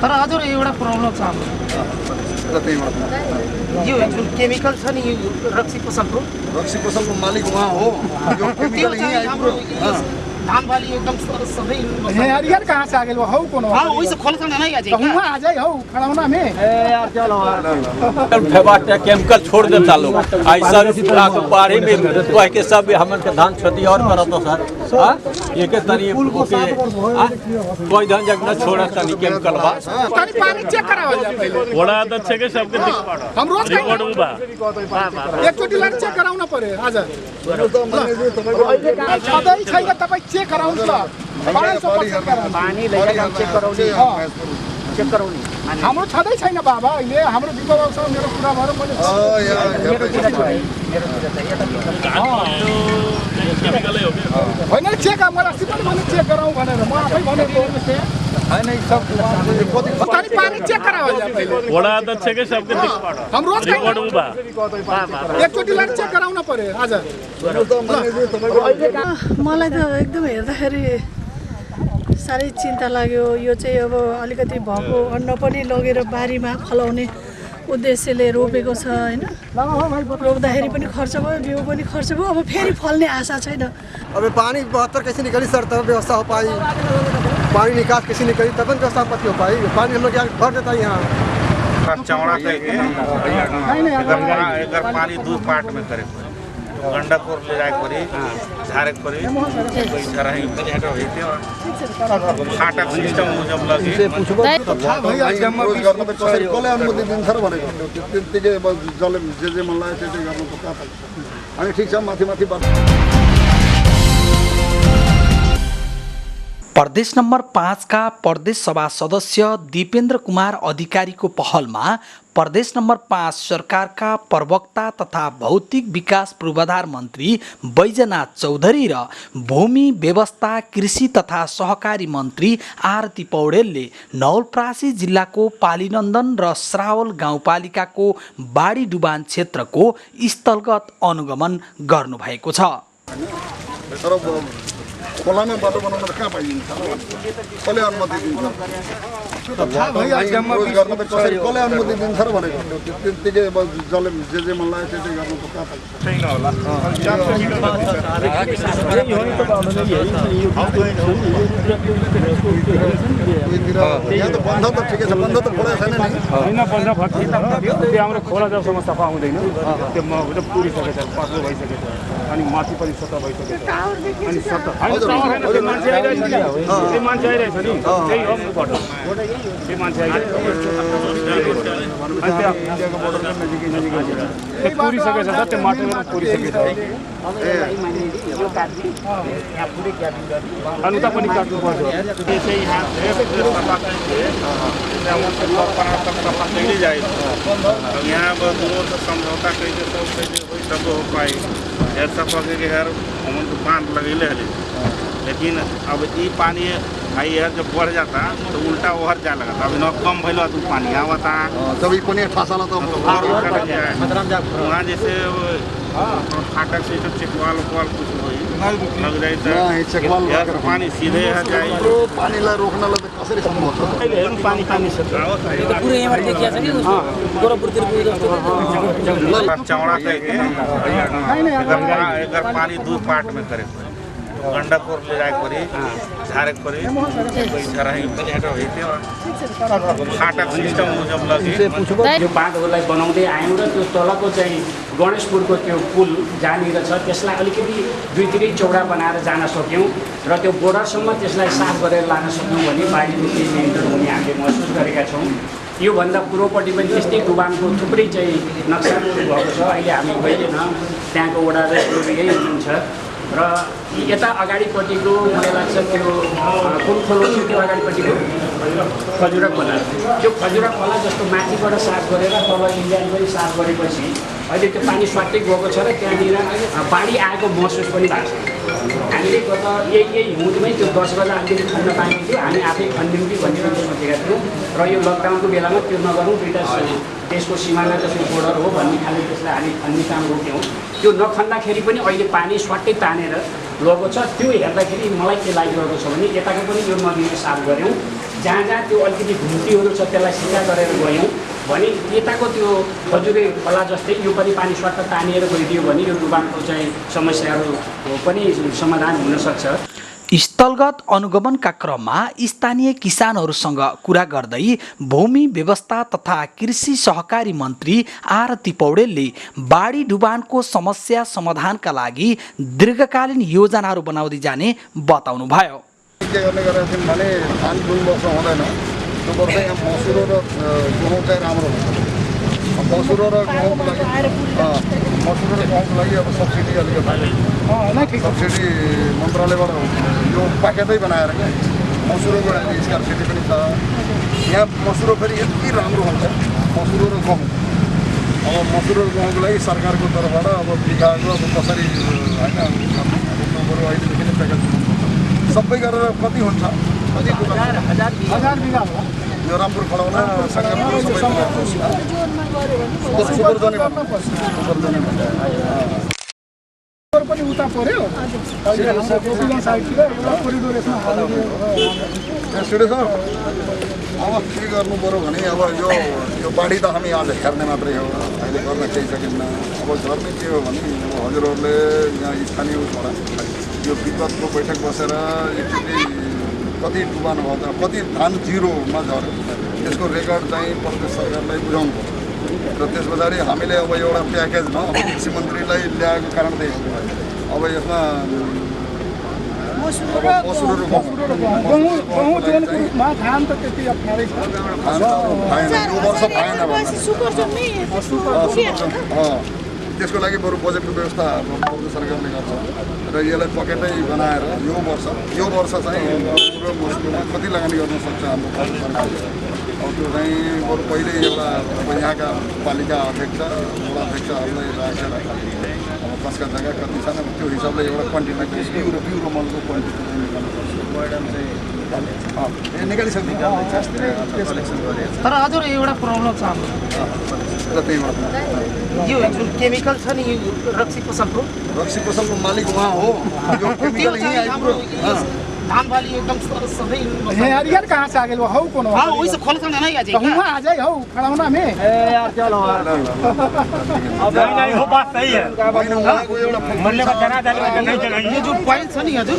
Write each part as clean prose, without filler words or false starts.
तर हजुर एउटा प्रब्लम छ हाम्रो यो जुन केमिकल छ नि यो रक्सी पसलको मालिक वहाँ हो जो केमिकल यहीं आइपुग्यो धान बाली एकदम सबै हरियर कहाँ से आ गए हो कौन हाँ वही से खोल कर नहीं आ जाएगा वहाँ आ जाए हो खड़ौना में यार चलो फेबाटा केमिकल छोड़ देता लोग ऐसा बाढ़ी में कह के सब हमन के धान क्षति और करता सर एक तनी कोई धान जग न छोड़ा तनी केमिकल बा तनी पानी चेक करावल जा पहले बड़ा अध्यक्ष के सबके हम रोज रिकॉर्ड बा एक चोटी लग चेक कराउन पर्यो आज सधैँ छैन तपाईँ चेक गराउनु ल पानी लगेगा चेक कराउने चेक कराउने हाम्रो छँदै छैन बाबा अहिले हाम्रो विभागसँग मेरो कुरा भएर मैले होइन चेक मलाई अस्ति पनि भने चेक गराउँ भनेर म आफै भनेको होइन सब तनी पानी चेक करावल जा पहले बड़ा अध्यक्ष के सबके हम रोज रिकॉर्ड बा एक चोटी लग चेक गराउन पर्यो आज मलाई त एकदम हेर्दाखेरि साह्रै चिन्ता लाग्यो यो चाहिँ अब अलिकति भएको अन्न पनि लगेर बारीमा फलाउने उद्देश्यले रोपेको छ हैन रोप्दाखेरि पनि खर्च भयो बिउ पनि खर्च भयो अब फेरि फल्ने आशा छैन अब पानी 72 कैसे निकली सर तब व्यवस्था हो पाई पानी निकास कैसे निकली तब व्यवस्था पति हो पाई पानी हम लोग यहाँ भर देता है यहाँ चौड़ा करके अगर पानी दो पार्ट में करे गंडक और ले जाए पड़ी झारे पड़ी झराही फाटक सिस्टम जब लगे भाई आज हम गर्न त कसरी कसले अनुमति दिन्छ र भनेको त्यतिकै जसले जे मन लाग्यो त्यति गर्नु पर्छ अनि ठीक छ माथि माथि बात प्रदेश नंबर 5 का प्रदेश सभा सदस्य दीपेन्द्र कुमार अधिकारी को पहल में प्रदेश नंबर 5 सरकार का प्रवक्ता तथा भौतिक विकास पूर्वाधार मंत्री बैजनाथ चौधरी र भूमि व्यवस्था कृषि तथा सहकारी मंत्री आरती पौडेलले नवलपरासी जिल्ला को पालीनन्दन र श्रावल गाउँपालिका को बाढी डुबान क्षेत्र को स्थलगत अनुगमन गर्नुभएको छ। खोलामा बाटो बनाउन त कहाँ पाइन्छ कसले अनुमति दिन्छ भाइ आज हम गर्न त कसरी कसले अनुमति दिन्छ र भनेको त्यतिकै जसले जे मन लाग्यो त्यति गर्नु त कहाँ पाइन्छ छैन होला यहाँ त बन्ध त ठिकै छ बन्ध त खोला छैन नि हैन बन्द भर्ती त्यो हाम्रो खोला जबसम्म सफा हुँदैन त्यो पुरिसकेको छ पातलो भइसकेको छ अनि माथि पनि सफा भइसकेको छ अनि सफा त्यो मान्छे आइरहेछ नि त्यो मान्छे आइरहेछ नि त्यही हो बाटो त्यो मान्छे आइरहेछ अनि त्यो इन्डियाको बोर्डरको नजिकै नजिकै छ त्यो पुरिसकेको छ त्यो माटोमा पुरिसकेको छ अनि उता पनि काट्नु पर्छ त्यसै यहाँ सफा यहाँ अब दोनों से समझौता कैसे सब कैसे वही सब हो पाए यार सफा के यार हम तो बांध लगेले हले लेकिन अब ये पानी आई है जब बढ़ जाता तो उल्टा ओहर जा लगा अभी न कम भइल तो पानी आवता जब ई पनि फासाला त वहाँ जैसे फाटक से जो चेकवाल कुछ होई लग जाए यार पानी सीधे है जाए पानीलाई रोक्नलाई त कसरी सम्भव छ पानी पानी छ पुरै यहाँबाट देखिया छ कि गोरखपुरतिर पुरै जस्तो चौड़ा करके अगर पानी दो पार्ट में करे गंडक और ले जाए पड़ी झारे पड़ी झराही फाटक सिस्टम जब लगे यो बाँधहरूलाई बनाउँदै आयौँ र त्यो तलको चाहिँ गणेशपुरको त्यो पुल जहाँनिर छ त्यसलाई अलिकति दुईतिरै चौडा बनाएर जान सक्यौँ र त्यो बोर्डरसम्म त्यसलाई साफ गरेर लान सक्यौँ भने बाढीको केही नियन्त्रण हुने हामीले महसुस गरेका छौँ। योभन्दा पूर्वपट्टि पनि त्यस्तै डुबानको थुप्रै चाहिँ नक्सा भएको छ। अहिले हामी गइएन त्यहाँको वडा र यही हुन्छ र यता अगाडिपट्टिको मलाई लाग्छ त्यो कुन खोलो थियो त्यो अगाडिपट्टिको खजुरा खोला त्यो खजुरा खोला जस्तो माथिबाट साफ गरेर तल इन्डियन पनि साफ गरेपछि अहिले त्यो पानी स्वाटै गएको छ र त्यहाँनिर बाढी आएको महसुस पनि भएको छ। हामीले गत यही हिउँदमै त्यो 10 बजा अलिकति खन्न पानी थियो हामी आफै खन्दिउँ कि भन्ने पनि सोचेका थियौँ र यो लकडाउनको बेलामा त्यो नगरौँ दुईवटा देशको सिमाना जस्तो बोर्डर हो भन्ने खाले त्यसलाई हामी खन्ने काम रोक्यौँ। त्यो नखन्दाखेरि पनि अहिले पानी स्वाटै तानेर गएको छ। त्यो हेर्दाखेरि मलाई के लागिरहेको छ भने यताको पनि यो नदीले साफ गऱ्यौँ जहाँ जहाँ त्यो अलिकति घुम्तीहरू छ त्यसलाई सिधा गरेर गयौँ भने यताको त्यो खजुरे खोला जस्तै यो पनि पानी स्वाट तानिएर गइदियो भने यो डुबानको चाहिँ समस्याहरू पनि समाधान हुनसक्छ। स्थलगत अनुगमनका क्रममा स्थानीय किसानहरूसँग कुरा गर्दै भूमि व्यवस्था तथा कृषि सहकारी मन्त्री आरती पौडेलले बाढी डुबानको समस्या समाधानका लागि दीर्घकालीन योजनाहरू बनाउँदै जाने बताउनुभयो। के गर्ने गरेका थियौँ भने धान जुन वर्ष हुँदैन त्यो वर्ष यहाँ मसुरो र गहुँ चाहिँ राम्रो हुन्छ। मसुरो र गहुँको लागि अब सब्सिडी अलिकति सब्सिडी मन्त्रालयबाट यो प्याकेटै बनाएर क्या मसुरोको लागि स्कर्सिटी पनि छ। यहाँ मसुरो फेरि यति राम्रो हुन्छ मसुरो र गहुँ। अब मसुरो र गहुँको लागि सरकारको तर्फबाट अब बिघाको अब कसरी होइन बरु अहिलेदेखि नै प्याकेज सबै गरेर कति हुन्छ कति हजार बिघा यो रामपुर खडाउना पनि उता पर्यो अब के गर्नु पऱ्यो भने अब यो बाढी त हामी आज हेर्ने मात्रै हो, अहिले गर्न केही सकिन्न। अब गर्ने के हो भने अब हजुरहरूले यहाँ स्थानीय उसबाट यो विगतको बैठक बसेर एकचोटि कति डुबान भयो त कति धान जिरोमा झऱ्यो त्यसको रेकर्ड चाहिँ प्रदेश सरकारलाई बुझाउनु पर्यो र त्यस पछाडि हामीले अब एउटा प्याकेजमा अब कृषि मन्त्रीलाई ल्याएको कारण त्यही हो। अब यसमा त्यसको लागि बरु बजेटको व्यवस्था प्रदेश सरकारले गर्छ र यसलाई पकेटै बनाएर यो वर्ष चाहिँ पुरो मसुरोमा कति लगानी गर्न सक्छ हाम्रो सरकारले। अब त्यो चाहिँ बरु पहिले एउटा अब यहाँका पालिका अध्यक्ष वडा अध्यक्षहरूलाई राखेर अब कसका जग्गा कति छन् त्यो हिसाबले एउटा क्वान्टिटीमा बिउरो मलको क्वान्टिटी निकालिसक्नु। तर हजुर एउटा प्रब्लम छ हाम्रो यो जुन केमिकल छ नि रक्सी पसलको मालिक उहाँ हो। यो केमिकल यहीँ आइपुग्यो धान वाली एकदम सधैँ यार कहाँ से आ गए हौ कौन हाँ वही से खोल सकते नहीं आ जाए वहाँ आ जाए हौ खड़ाउना में यार चलो अब नहीं हो बात सही है मल्ले का जना डालने का नहीं जगह ये जो पॉइंट है नहीं हजुर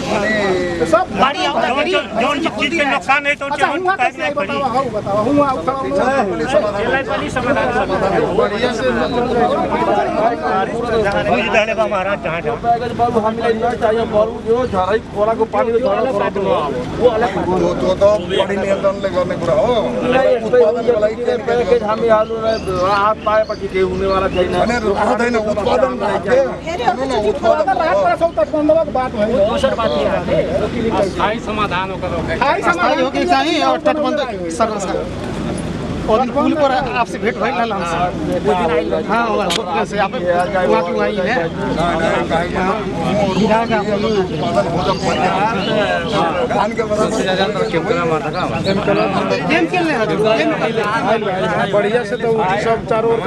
सब गाड़ी आउता गरी जो चीज के नुकसान है तो अच्छा वहाँ कैसे बताओ हौ बताओ वहाँ खड़ाउना यसलाई पनि समाधान गर्नु बढ़िया से वही डाले का हमारा जहां बाबू हामीलाई न चाहियो बरु जो झरै खोलाको पानीको झरा त्यो त बढी नियन्त्रणले गर्ने कुरा हो। उत्पादनको लागि प्याकेज हामी हाल्नु हात पाएपछि केही हुनेवाला छैन। उत्पादन बात है दोसर बात ये है स्थायी समाधान होकर स्थायी हो के चाहिए और तटबंध सरकार और पुल पर आपसे भेंट भइल रहल हमसे हां होटल से आप वहां की वही है धान के बराबर केमिकल ने हजुर बढ़िया से तो सब चारों ओर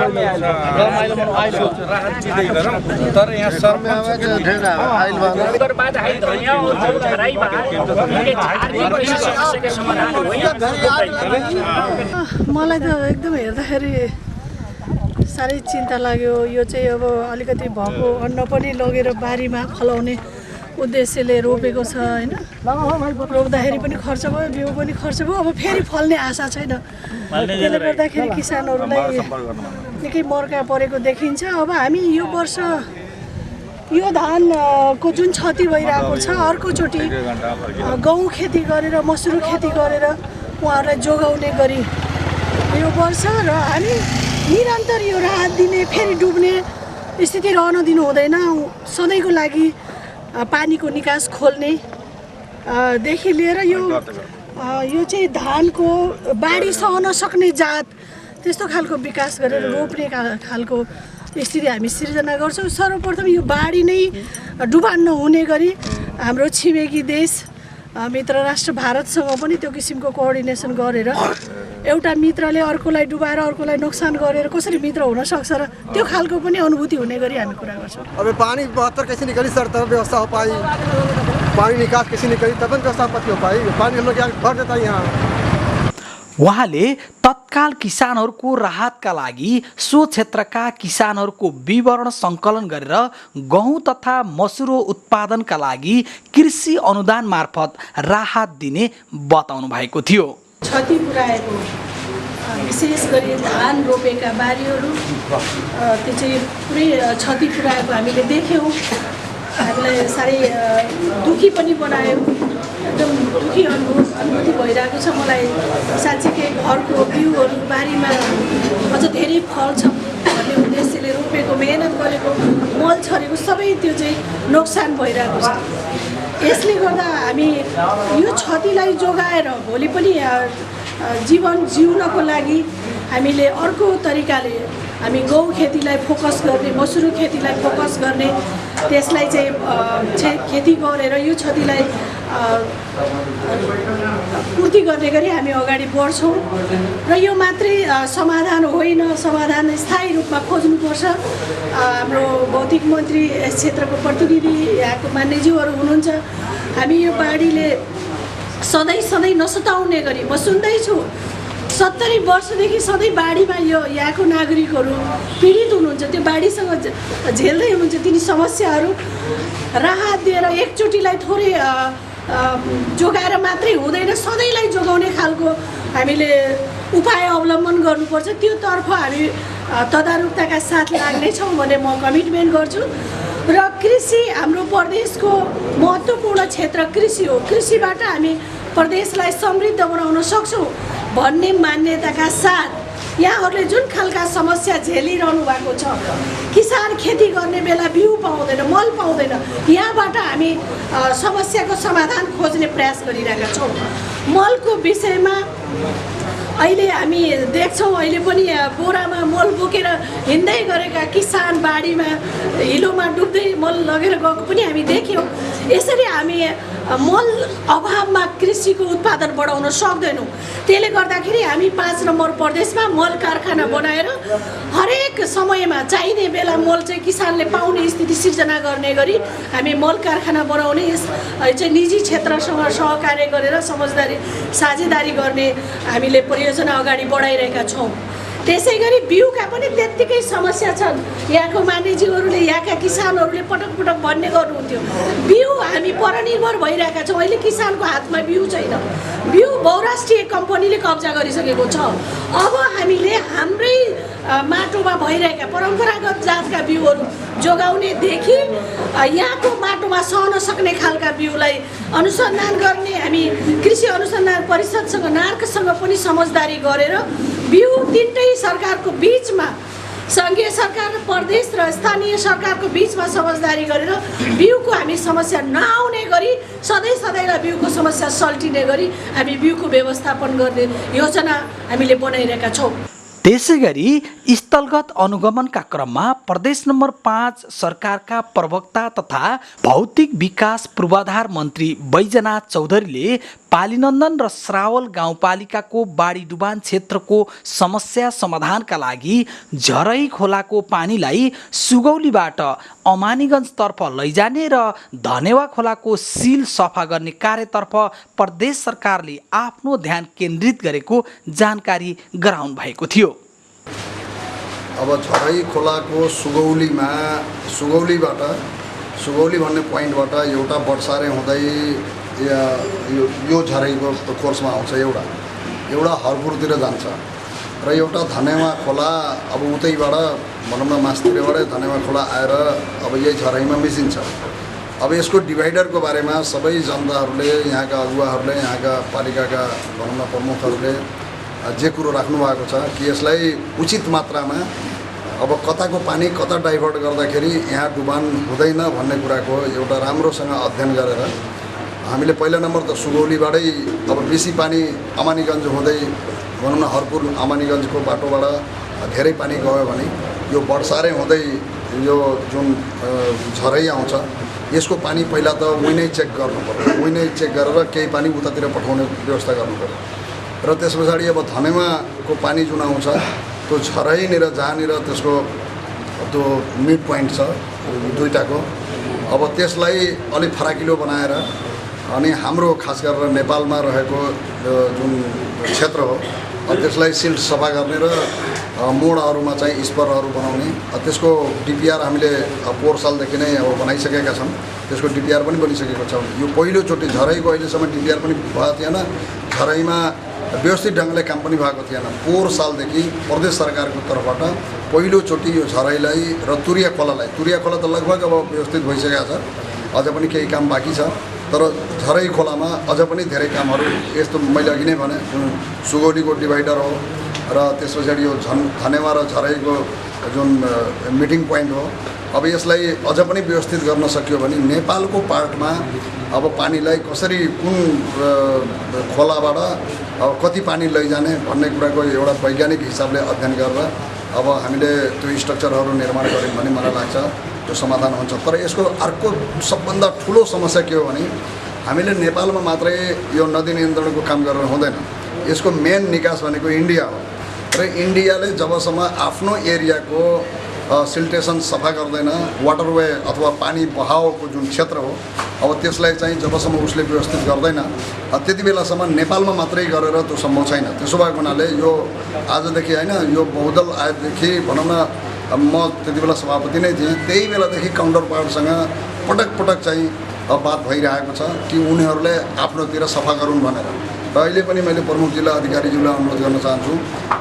तर यहाँ सर में आवे के ढेर आइल बा ओकर बाद है यहाँ और जो झराई बा ये झारकी पैसा समस्या के समाधान होइन। मलाई त एकदम हेर्दाखेरि साह्रै चिन्ता लाग्यो। यो चाहिँ अब अलिकति भएको अन्न पनि लगेर बारीमा फलाउने उद्देश्यले रोपेको छ होइन। रोप्दाखेरि पनि खर्च भयो बिउ पनि खर्च भयो अब फेरि फल्ने आशा छैन। त्यसले गर्दाखेरि किसानहरूलाई निकै मर्का परेको देखिन्छ। अब हामी यो वर्ष यो धानको जुन क्षति भइरहेको छ अर्कोचोटि गहुँ खेती गरेर मसुरो खेती गरेर उहाँहरूलाई जोगाउने गरी यो वर्ष र हामी निरन्तर यो राहत दिने फेरि डुब्ने स्थिति रहन दिनु हुँदैन। सधैँको लागि पानीको निकास खोल्ने देखि लिएर यो चाहिँ धानको बाढी सहन सक्ने जात त्यस्तो खालको विकास गरेर रोप्ने खालको स्थिति हामी सिर्जना गर्छौँ। सर्वप्रथम यो बाढी नै डुबान नहुने गरी हाम्रो छिमेकी देश मित्र राष्ट्र भारतसँग पनि त्यो किसिमको कोअर्डिनेसन गरेर एउटा मित्रले अर्कोलाई डुबाएर अर्कोलाई नोक्सान गरेर कसरी मित्र हुन सक्छ र त्यो खालको पनि अनुभूति हुने गरी हामी कुरा गर्छौँ। अब पानी बहत्तर कैसे निकली सर तब व्यवस्था हो पाई, पानी निकास कैसे निकली तब व्यवस्था पति हो पाई। पानी हम लोग यहाँ भर देता है यहाँ उहाँले तत्काल किसानहरूको राहतका लागि सो क्षेत्रका किसानहरूको विवरण सङ्कलन गरेर गहुँ तथा मसुरो उत्पादनका लागि कृषि अनुदान मार्फत राहत दिने बताउनु भएको थियो। क्षति पुर्याएको विशेष गरी धान रोपेका बारीहरू त्यो चाहिँ पुरै क्षति पुर्याएको हामीले देख्यौँ। हामीलाई साह्रै दुःखी पनि बनायो, एकदम दुःखी अनुभूति भइरहेको छ मलाई। साँच्चीकै घरको बिउहरू बारीमा अझ धेरै फल्छ भन्ने उद्देश्यले रोपेको, मेहनत गरेको, मल छरेको सबै त्यो चाहिँ नोक्सान भइरहेको छ। यसले गर्दा हामी यो क्षतिलाई जोगाएर भोलि पनि जीवन जिउनको लागि हामीले अर्को तरिकाले हामी गहुँ खेतीलाई फोकस गर्ने, मसुरो खेतीलाई फोकस गर्ने, त्यसलाई चाहिँ खेती गरेर यो क्षतिलाई पूर्ति गर्ने गरी हामी अगाडि बढ्छौँ। र यो मात्रै समाधान होइन, समाधान स्थायी रूपमा खोज्नुपर्छ। हाम्रो भौतिक मन्त्री यस क्षेत्रको प्रतिनिधि यहाँको मान्यज्यूहरू हुनुहुन्छ। हामी यो बाढीले सधैँ नसताउने गरी, म सुन्दैछु 70 वर्षदेखि सधैँ बाढीमा यो यहाँको नागरिकहरू पीडित हुनुहुन्छ, त्यो बाढीसँग झेल्दै हुनुहुन्छ। तिनी समस्याहरू राहत दिएर एकचोटिलाई थोरै जोगाएर मात्रै हुँदैन, सधैँलाई जोगाउने खालको हामीले उपाय अवलम्बन गर्नुपर्छ। त्योतर्फ हामी तदारुकताका साथ लाग्नेछौँ भन्ने म कमिटमेन्ट गर्छु। र कृषि हाम्रो प्रदेशको महत्त्वपूर्ण क्षेत्र कृषि हो। कृषिबाट हामी प्रदेशलाई समृद्ध बनाउन सक्छौँ भन्ने मान्यताका साथ यहाँहरूले जुन खालका समस्या झेलिरहनु भएको छ, किसान खेती गर्ने बेला बिउ पाउँदैन, मल पाउँदैन, यहाँबाट हामी समस्याको समाधान खोज्ने प्रयास गरिरहेका छौँ। मलको विषयमा अहिले हामी देख्छौँ, अहिले पनि बोरामा मल बोकेर हिँड्दै गरेका किसान बाढीमा हिलोमा डुब्दै मल लगेर गएको पनि हामी देख्यौँ। यसरी हामी मल अभावमा कृषिको उत्पादन बढाउन सक्दैनौँ। त्यसले गर्दाखेरि हामी 5 नम्बर प्रदेशमा मल कारखाना बनाएर हरेक समयमा चाहिने बेला मल चाहिँ किसानले पाउने स्थिति सिर्जना गर्ने गरी हामी मल कारखाना बनाउने, यस चाहिँ निजी क्षेत्रसँग सहकार्य गरेर समझदारी साझेदारी गर्ने हामीले परियोजना अगाडि बढाइरहेका छौँ। त्यसै गरी बिउका पनि त्यत्तिकै समस्या छन्। यहाँको मान्यज्यूहरूले, यहाँका किसानहरूले पटक पटक भन्ने गर्नुहुन्थ्यो, बिउ हामी परनिर्भर भइरहेका छौँ। अहिले किसानको हातमा बिउ छैन, बिउ बहुराष्ट्रिय कम्पनीले कब्जा गरिसकेको छ। अब हामीले हाम्रै माटोमा भइरहेका परम्परागत जातका बिउहरू जोगाउनेदेखि यहाँको माटोमा सहन सक्ने खालका बिउलाई अनुसन्धान गर्ने, हामी कृषि अनुसन्धान परिषदसँग, नार्कसँग पनि समझदारी गरेर बिउ तिनटै सरकारको बिचमा, सङ्घीय सरकार, प्रदेश र स्थानीय सरकारको बिचमा समझदारी गरेर बिउको हामी समस्या नआउने गरी सधैँलाई बिउको समस्या सल्टिने गरी हामी बिउको व्यवस्थापन गर्ने योजना हामीले बनाइरहेका छौँ। त्यसैगरी स्थलगत अनुगमनका क्रममा प्रदेश नम्बर 5 सरकारका प्रवक्ता तथा भौतिक विकास पूर्वाधार मन्त्री बैजनाथ चौधरीले पालीनन्दन र श्रावल गाउँपालिकाको बाढी डुबान क्षेत्रको समस्या समाधानका लागि झरै खोलाको पानीलाई सुगौलीबाट अमानीगञ्जतर्फ लैजाने र धनेवा खोलाको सिल सफा गर्ने कार्यतर्फ प्रदेश सरकारले आफ्नो ध्यान केन्द्रित गरेको जानकारी गराउनु भएको थियो। अब झरै खोलाको सुगौली भन्ने पोइन्टबाट एउटा बर्सारे हुँदै यो झरैको कोर्समा आउँछ, एउटा हरपुरतिर जान्छ र एउटा धनेवा खोला अब उतैबाट भनौँ न मास्तिरबाटै धनेवा खोला आएर अब यही झरैमा मिसिन्छ। अब यसको डिभाइडरको बारेमा सबै जनताहरूले, यहाँका अगुवाहरूले, यहाँका पालिकाका भनौँ न प्रमुखहरूले जे कुरो राख्नु भएको छ कि यसलाई उचित मात्रामा अब कताको पानी कता डाइभर्ट गर्दाखेरि यहाँ डुबान हुँदैन भन्ने कुराको एउटा राम्रोसँग अध्ययन गरेर हामीले पहिला नम्बर त सुगौलीबाटै अब बेसी पानी अमानीगञ्ज हुँदै भनौँ न हरपुर अमानीगञ्जको बाटोबाट धेरै पानी गयो भने यो बर्सारे हुँदै यो जुन झरै आउँछ यसको पानी पहिला त उही चेक गर्नु पर्यो, उही चेक गरेर केही पानी उतातिर पठाउने व्यवस्था गर्नु पर्यो र त्यस पछाडि अब धनेवाको पानी जुन आउँछ त्यो झरैनिर जहाँनिर त्यसको त्यो मिड पोइन्ट छ दुईटाको, अब त्यसलाई अलिक फराकिलो बनाएर अनि हाम्रो खास गरेर नेपालमा रहेको जुन क्षेत्र हो त्यसलाई सिल्ट सफा गर्ने र मोडहरूमा चाहिँ स्परहरू बनाउने त्यसको डिपिआर हामीले पोहोर सालदेखि नै अब बनाइसकेका छौँ। त्यसको डिपिआर पनि बनिसकेको छ। यो पहिलोचोटि झराईको अहिलेसम्म डिपिआर पनि भएको थिएन, झराईमा व्यवस्थित ढङ्गले काम पनि भएको थिएन। पोहोर सालदेखि प्रदेश सरकारको तर्फबाट पहिलोचोटि यो झराईलाई र तुरिया खोला त लगभग अब व्यवस्थित भइसकेको छ, अझ पनि केही काम बाँकी छ। तर झराई खोलामा अझ पनि धेरै कामहरू यस्तो मैले अघि नै भने जुन सुगौलीको डिभाइडर हो र त्यस पछाडि यो धनेवा र झराईको जुन मिटिङ पोइन्ट हो, अब यसलाई अझ पनि व्यवस्थित गर्न सक्यो भने नेपालको पार्टमा अब पानीलाई कसरी कुन खोलाबाट अब कति पानी लैजाने भन्ने कुराको एउटा वैज्ञानिक हिसाबले अध्ययन गरेर अब हामीले त्यो स्ट्रक्चरहरू निर्माण गऱ्यौँ भने मलाई लाग्छ त्यो समाधान हुन्छ। तर यसको अर्को सबभन्दा ठुलो समस्या के हो भने हामीले नेपालमा मात्रै यो नदी नियन्त्रणको काम गरेर हुँदैन। यसको मेन निकास भनेको इन्डिया हो र इन्डियाले जबसम्म आफ्नो एरियाको सिल्टेसन सफा गर्दैन, वाटरवे अथवा पानी बहावको जुन क्षेत्र हो अब त्यसलाई चाहिँ जबसम्म उसले व्यवस्थित गर्दैन त्यति बेलासम्म नेपालमा मात्रै गरेर त्यो सम्भव छैन। त्यसो भएको हुनाले यो आजदेखि होइन, यो बहुदल आएदेखि भनौँ न म त्यति बेला सभापति नै थिएँ, त्यही बेलादेखि काउन्टर पार्टसँग पटक चाहिँ बात भइरहेको छ कि उनीहरूले आफ्नोतिर सफा गरून् भनेर। र अहिले पनि मैले प्रमुख जिल्ला अधिकारीज्यूलाई अनुरोध गर्न चाहन्छु,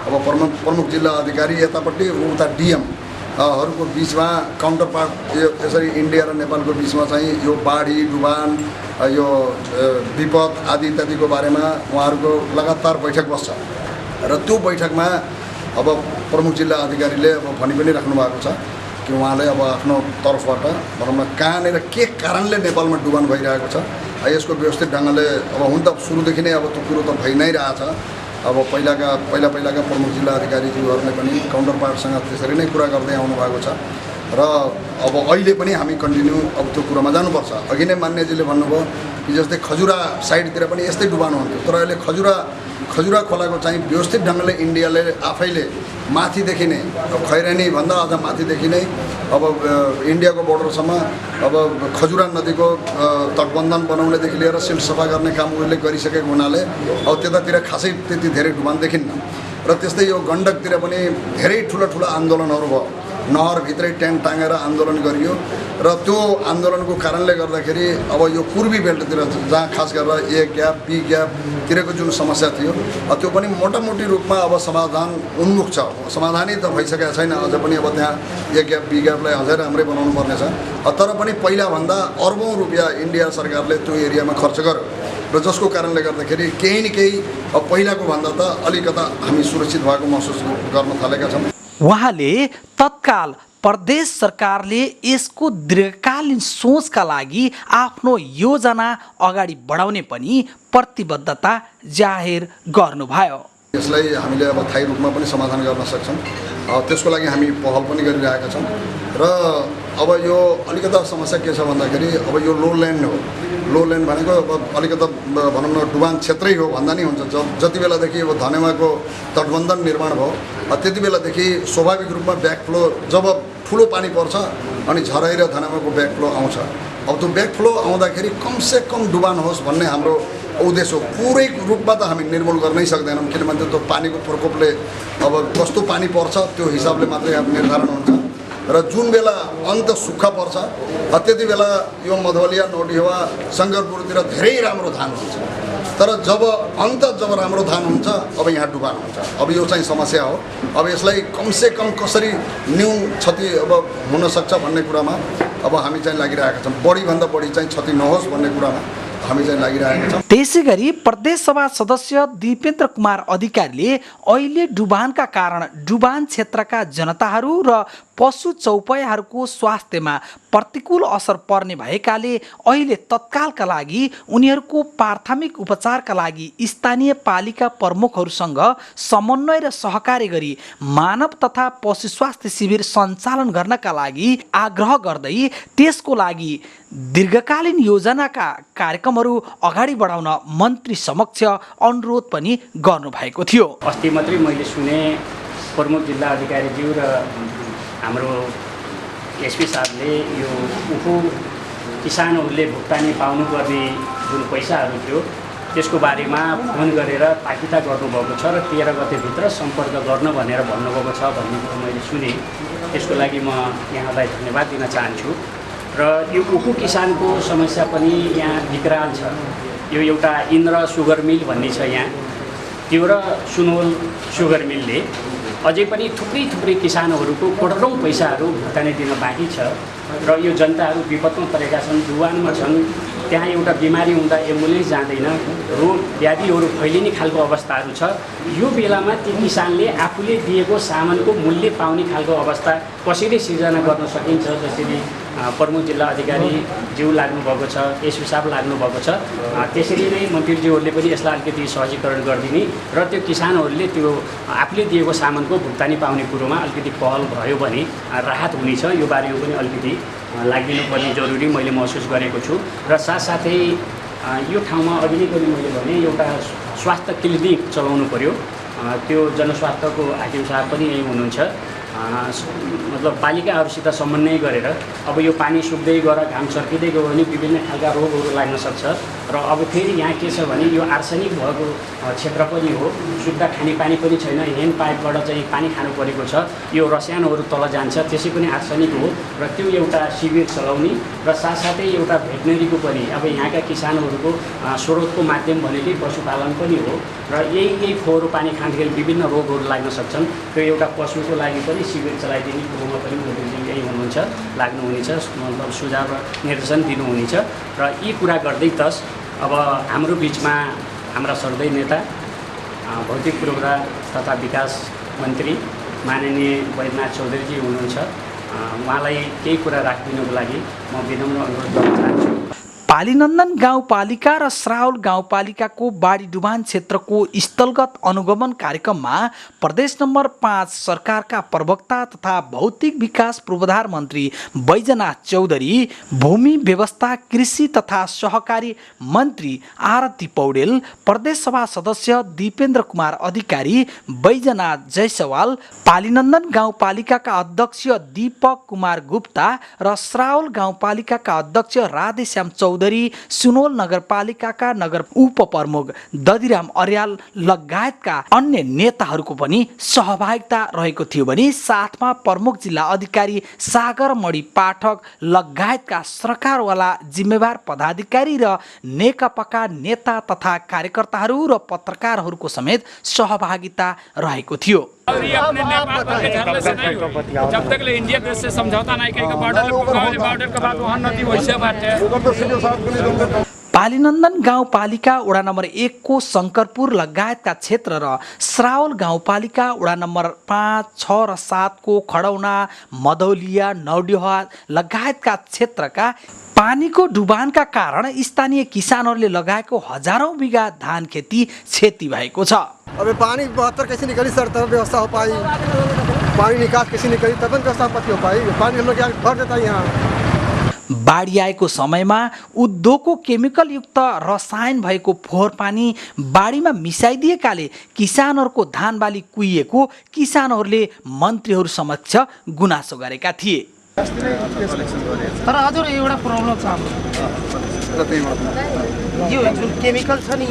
अब प्रमुख जिल्ला अधिकारी यतापट्टि उता डिएम हरूको बिचमा काउन्टर पार्ट यसरी इन्डिया र नेपालको बिचमा चाहिँ यो बाढी डुबान यो विपद आदि इत्यादिको बारेमा उहाँहरूको लगातार बैठक बस्छ र त्यो बैठकमा अब प्रमुख जिल्ला अधिकारीले अब भनि पनि राख्नु भएको छ कि उहाँले अब आफ्नो तर्फबाट भनौँ न कहाँनिर के कारणले नेपालमा डुबान भइरहेको छ यसको व्यवस्थित ढङ्गले अब हुन त सुरुदेखि नै अब त्यो कुरो त भइ नै रहेछ। अब पहिलाका प्रमुख जिल्ला अधिकारीज्यूहरूले पनि काउन्टर पार्टसँग त्यसरी नै कुरा गर्दै आउनु भएको छ र अब अहिले पनि हामी कन्टिन्यू अब त्यो कुरामा जानुपर्छ। अघि नै मान्यजीले भन्नुभयो कि जस्तै खजुरा साइडतिर पनि यस्तै डुबान हुन्थ्यो, तर अहिले खजुरा खोलाको चाहिँ व्यवस्थित ढङ्गले इन्डियाले आफैले माथिदेखि नै खैरानी भन्दा अझ माथिदेखि नै अब इन्डियाको बोर्डरसम्म अब खजुरा नदीको तटबन्धन बनाउनेदेखि लिएर सिल्ट सफा गर्ने काम उसले गरिसकेको हुनाले अब त्यतातिर खासै त्यति धेरै डुबान देखिन्न। र त्यस्तै यो गण्डकतिर पनि धेरै ठुला आन्दोलनहरू भयो, नहरभित्रै टेन्ट टाँगेर आन्दोलन गरियो र त्यो आन्दोलनको कारणले गर्दाखेरि अब यो पूर्वी बेल्टतिर जहाँ खास गरेर ए ग्याप बी ग्यापतिरको जुन समस्या थियो त्यो पनि मोटामोटी रूपमा अब समाधान उन्मुख छ। समाधानै त भइसकेको छैन, अझ पनि अब त्यहाँ ए ग्याप बी ग्यापलाई अझै राम्रै बनाउनु पर्नेछ। तर पनि पहिलाभन्दा अर्बौँ रुपियाँ इन्डिया सरकारले त्यो एरियामा खर्च गर्यो र जसको कारणले गर्दाखेरि केही न केही अब पहिलाको भन्दा त अलिकता हामी सुरक्षित भएको महसुस गर्न थालेका छौँ। उहाँले तत्काल प्रदेश सरकारले यसको दीर्घकालीन सोचका लागि आफ्नो योजना अगाडि बढाउने पनि प्रतिबद्धता जाहेर गर्नुभयो। यसलाई हामीले अब स्थायी रूपमा पनि समाधान गर्न सक्छौँ, त्यसको लागि हामी पहल पनि गरिरहेका छौँ। र अब यो अलिकता समस्या के छ भन्दाखेरि अब यो लो ल्यान्ड हो, लो ल्यान्ड भनेको अब अलिकता भनौँ न डुबान क्षेत्रै हो भन्दा नि हुन्छ। जति बेलादेखि अब धनेवाको तटबन्धन निर्माण भयो त्यति बेलादेखि स्वाभाविक रूपमा ब्याकफ्लो जब ठुलो पानी पर्छ अनि झराई र धनेवाको ब्याकफ्लो आउँछ। अब त्यो ब्याकफ्लो आउँदाखेरि कमसे कम डुबान होस् भन्ने हाम्रो उद्देश्य हो। पुरै रूपमा त हामी निर्मूल गर्नै सक्दैनौँ, किनभने त्यो पानीको प्रकोपले अब कस्तो पानी पर्छ त्यो हिसाबले मात्रै अब निर्धारण हुन्छ। र जुन बेला अन्त सुक्खा पर्छ त्यति बेला यो मधवलिया नौडिवा शङ्करपुरतिर धेरै राम्रो धान हुन्छ, तर जब राम्रो धान हुन्छ अब यहाँ डुबान हुन्छ। अब यो चाहिँ समस्या हो। अब यसलाई कमसे कम कसरी न्यून क्षति अब हुन सक्छ भन्ने कुरामा अब हामी चाहिँ लागिरहेका छौँ। बढीभन्दा बढी चाहिँ क्षति नहोस् भन्ने कुरामा हामी चाहिँ लागिरहेका छौँ। त्यसैगरी प्रदेशसभा सदस्य दिपेन्द्र कुमार अधिकारीले अहिले डुबानका कारण डुबान क्षेत्रका जनताहरू र पशु चौपायाहरूको स्वास्थ्यमा प्रतिकूल असर पर्ने भएकाले अहिले तत्कालका लागि उनीहरूको प्राथमिक उपचारका लागि स्थानीय पालिका प्रमुखहरूसँग समन्वय र सहकार्य गरी मानव तथा पशु स्वास्थ्य शिविर सञ्चालन गर्नका लागि आग्रह गर्दै त्यसको लागि दीर्घकालीन योजनाका कार्यक्रमहरू अगाडि बढाउन मन्त्री समक्ष अनुरोध पनि गर्नुभएको थियो। अस्ति मात्रै मैले सुने प्रमुख जिल्ला अधिकारीज्यू र हाम्रो एसपी साहबले यो उखु किसानहरूले भुक्तानी पाउनुपर्ने जुन पैसाहरू थियो त्यसको बारेमा फोन गरेर ताकिदा गर्नुभएको छ र 13 गतेभित्र सम्पर्क गर्न भनेर भन्नुभएको छ भन्ने कुरो मैले सुने। त्यसको लागि म यहाँलाई धन्यवाद दिन चाहन्छु। र यो उखु किसानको समस्या पनि यहाँ विकराल छ। यो एउटा इन्द्र सुगर मिल भन्ने छ यहाँ, त्यो र सुनवल सुगर मिलले अझै पनि थुप्रै किसानहरूको करोडौँ पैसाहरू भुक्तानी दिन बाँकी छ र यो जनताहरू विपदमा परेका छन्, दुवानमा छन्। त्यहाँ एउटा बिमारी हुँदा एम्बुलेन्स जाँदैन, रोग व्याधिहरू फैलिने खालको अवस्थाहरू छ। यो बेलामा ती किसानले आफूले दिएको सामानको मूल्य पाउने खालको अवस्था कसरी सिर्जना गर्न सकिन्छ, जसरी प्रमुख जिल्ला अधिकारी ज्यू लाग्नुभएको छ, एसपी साहब लाग्नुभएको छ, त्यसरी नै मन्त्रीज्यूहरूले पनि यसलाई अलिकति सहजीकरण गरिदिने र त्यो किसानहरूले त्यो आफूले दिएको सामानको भुक्तानी पाउने कुरोमा अलिकति पहल भयो भने राहत हुनेछ। यो बारेमा पनि अलिकति लागिदिनुपर्ने जरुरी मैले महसुस गरेको छु। र साथसाथै यो ठाउँमा अघि नै पनि मैले भने एउटा स्वास्थ्य क्लिनिक चलाउनु पर्यो। त्यो जनस्वास्थ्यको हाकिम साहब पनि यही हुनुहुन्छ। मतलब पालिकाहरूसित समन्वय गरेर अब यो पानी सुक्दै गएर घाम सर्किँदै गयो भने विभिन्न खालका रोगहरू लाग्न सक्छ। र अब फेरि यहाँ के छ भने यो आर्सेनिक भएको क्षेत्र पनि हो, शुद्ध खानेपानी पनि छैन, ह्यान्ड पाइपबाट चाहिँ पानी खानु परेको छ। यो रसायनहरू तल जान्छ, त्यसै पनि आर्सेनिक हो। र त्यो एउटा शिविर चलाउने र साथसाथै एउटा भेटनेरीको पनि अब यहाँका किसानहरूको स्रोतको माध्यम भनेकै पशुपालन पनि हो र यही फोहोर पानी खाँदाखेरि विभिन्न रोगहरू लाग्न सक्छन्। त्यो एउटा पशुको लागि पनि शिविर चलाइदिने कुरोमा पनि मन्त्रीजी यही हुनुहुन्छ, लाग्नुहुनेछ, मतलब सुझाव र निर्देशन दिनुहुनेछ। र यी कुरा गर्दै अब हाम्रो बिचमा हाम्रा सर्दै नेता भौतिक पूर्वाधार तथा विकास मन्त्री माननीय बैद्यनाथ चौधरीजी हुनुहुन्छ। उहाँलाई केही कुरा राखिदिनुको लागि म विनम्र अनुरोध गर्न चाहन्छु। पालीनन्दन गाउँपालिका र श्राउल गाउँपालिकाको बाढी डुबान क्षेत्रको स्थलगत अनुगमन कार्यक्रममा प्रदेश नम्बर 5 सरकारका प्रवक्ता तथा भौतिक विकास पूर्वाधार मन्त्री बैजनाथ चौधरी, भूमि व्यवस्था कृषि तथा सहकारी मन्त्री आरती पौडेल, प्रदेश सभा सदस्य दीपेन्द्र कुमार अधिकारी, बैजनाथ जयसवाल, पालीनन्दन गाउँपालिकाका अध्यक्ष दीपक कुमार गुप्ता र श्राउल गाउँपालिकाका अध्यक्ष राधेश्याम चौधरी, सुनवल नगरपालिकाका नगर उपप्रमुख दधिराम अर्याल लगायतका अन्य नेताहरूको पनि सहभागिता रहेको थियो भने साथमा प्रमुख जिल्ला अधिकारी सागर मणि पाठक लगायतका सरकारवाला जिम्मेवार पदाधिकारी र नेकपाका नेता तथा कार्यकर्ताहरू र पत्रकारहरूको समेत सहभागिता रहेको थियो। जब तक ले इंडिया देश से समझौता नहीं करेगा बॉर्डर के बाद वहाँ नदी वैसे बाटे। पालीनन्दन गाउँपालिका वडा नम्बर 1 को शङ्करपुर लगायतका क्षेत्र र श्रावल गाउँपालिका वडा नम्बर 5, 6 र 7 को खडौना, मधौलिया, नौडिहा लगायतका क्षेत्रका पानीको डुबानका कारण स्थानीय किसानहरूले लगाएको हजारौं बिघा धान खेती क्षति भएको छ। अबे पानी 72 कैसे निकली सर, तब व्यवस्था हो पाई। पानी निकास कैसे निकली तब व्यवस्था हो पाई। पानी हम लोग यहाँ भर देता है। यहाँ बाढी आएको समयमा उद्योगको केमिकल युक्त रसायन भएको फोहोर पानी बाढीमा मिसाइदिएकाले किसानहरूको धान बाली कुहिएको किसानहरूले मन्त्रीहरू समक्ष गुनासो गरेका थिए। तर हजुर एउटा प्रब्लम छ हाम्रो, यो जुन केमिकल छ नि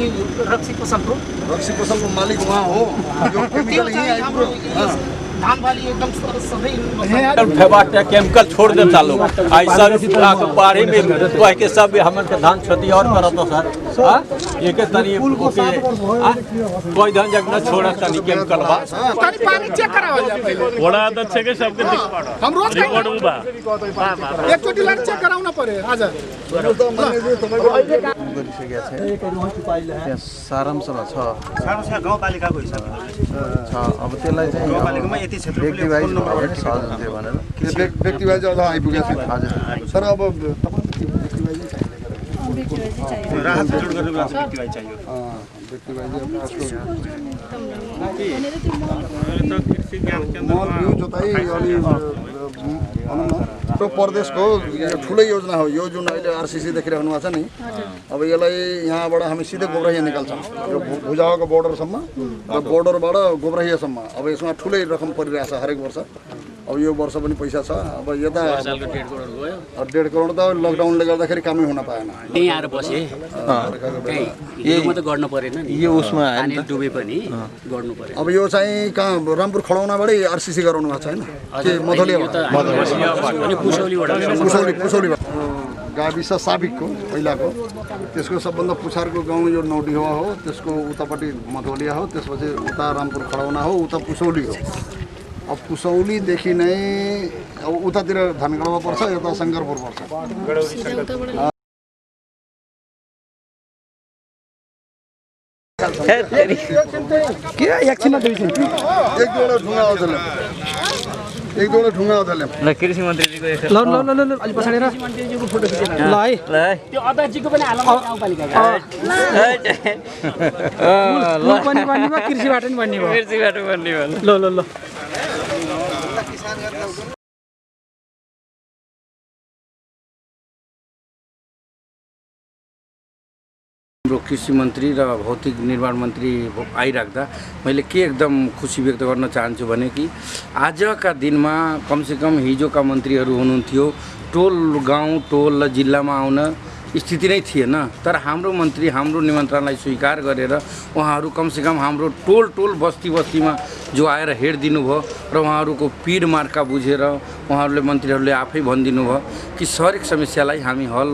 रक्सी पसलको मालिक वहाँ हो, जो केमिकल यही आइपुग्यो। धान बाली एकदम सही फेबाटे केमिकल छोड़ देता लोग ऐसा बाढ़ी में कह के सब हमन के धान क्षति और करत सर। एक तनी ओके कोई धान जग न छोड़ा तनी केमिकल बा तनी पानी चेक करावल जा पहले। बड़ा अध्यक्ष के सबके हम रोज रिकॉर्ड बा एक चोटी लाइन चेक कराउन पर्यो आज। सारांशमा छ गाउँपालिकाको हिसाबमा छ। अब त्यसलाई चाहिँ गाउँपालिकामा यति क्षेत्र व्यक्तिवाइज सहज हुन्थ्यो भनेर व्यक्तिवाइज अझ आइपुगेको छ। हजुर सर अब राहत जुट गर्ने बेला व्यक्तिवाइज चाहियो। त्यो प्रदेशको ठुलै योजना हो यो जुन अहिले आरसीसी देखिराख्नु भएको छ नि। अब यसलाई यहाँबाट हामी सिधै गोब्राहिया निकाल्छौँ, यो भुजाको बोर्डरसम्म र बोर्डरबाट गोब्राहियासम्म। अब यसमा ठुलै रकम परिरहेछ हरेक वर्ष। अब यो वर्ष पनि पैसा छ। अब यता सालको 1.5 करोड गयो। 1.5 करोड त लकडाउनले गर्दाखेरि कामै हुन पाएन। त्यही आएर बसे यो त गर्नु परेन नि, यो उसमा आयो नि पानी डुबे पनि गर्नु पर्यो। अब यो चाहिँ कहाँ रामपुर खडाउनाबाटै आरसीसी गराउनु भएको छैन के मधलियाबाट? अनि पुसौलीबाट पुसौलीबाट गाविस साबिकको पहिलाको त्यसको सबभन्दा पुछारको गाउँ यो नौडिहोवा हो, त्यसको उतापट्टि मधोलिया हो, त्यसपछि उता रामपुर खडाउना हो, उता पुसौली हो। अब पुसौलीदेखि नै अब उतातिर धनगढवा पर्छ, यता शङ्करपुर पर्छ। के एकछिनमा दुईछिन एक दुईवटा ढुङ्गा आउँदैन, एक दुईवटा ढुङ्गा आउँदैन। ल कृषि मन्त्रीजीको ल ल ल ल अलि पछाडि ल मन्त्रीजीको फोटो खिचेर है त्यो अध्यक्षजीको पनि हालमा गाउँपालिकाको पुल पनि बन्ने भयो, कृषिबाट पनि बन्ने भयो। कृषिबाट बन्ने भयो। ल ल ल हाम्रो कृषि मन्त्री र भौतिक निर्माण मन्त्री आइराख्दा मैले के एकदम खुसी व्यक्त गर्न चाहन्छु भने कि आजका दिनमा कमसेकम हिजोका मन्त्रीहरू हुनुहुन्थ्यो, टोल गाउँ टोल र जिल्लामा आउन स्थिति नै थिएन। तर हाम्रो मन्त्री हाम्रो निमन्त्रणलाई स्वीकार गरेर उहाँहरू कमसेकम हाम्रो टोल टोल बस्ती बस्तीमा जो आएर हेरिदिनु भयो र उहाँहरूको पीड मार्का बुझेर उहाँहरूले मन्त्रीहरूले आफै भनिदिनु भयो कि हरेक समस्यालाई हामी हल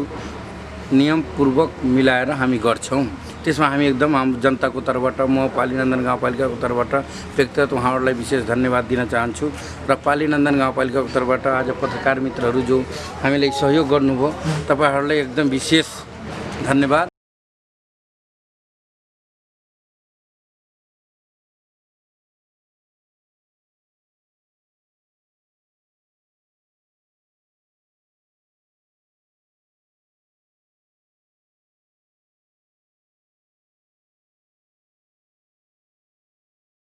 नियमपूर्वक मिलाएर हामी गर्छौँ। त्यसमा हामी एकदम हाम्रो जनताको तर्फबाट म पालीनन्दन गाउँपालिकाको तर्फबाट व्यक्तिगत उहाँहरूलाई विशेष धन्यवाद दिन चाहन्छु र पालीनन्दन गाउँपालिकाको तर्फबाट आज पत्रकार मित्रहरू जो हामीलाई सहयोग गर्नुभयो, तपाईँहरूलाई एकदम विशेष धन्यवाद।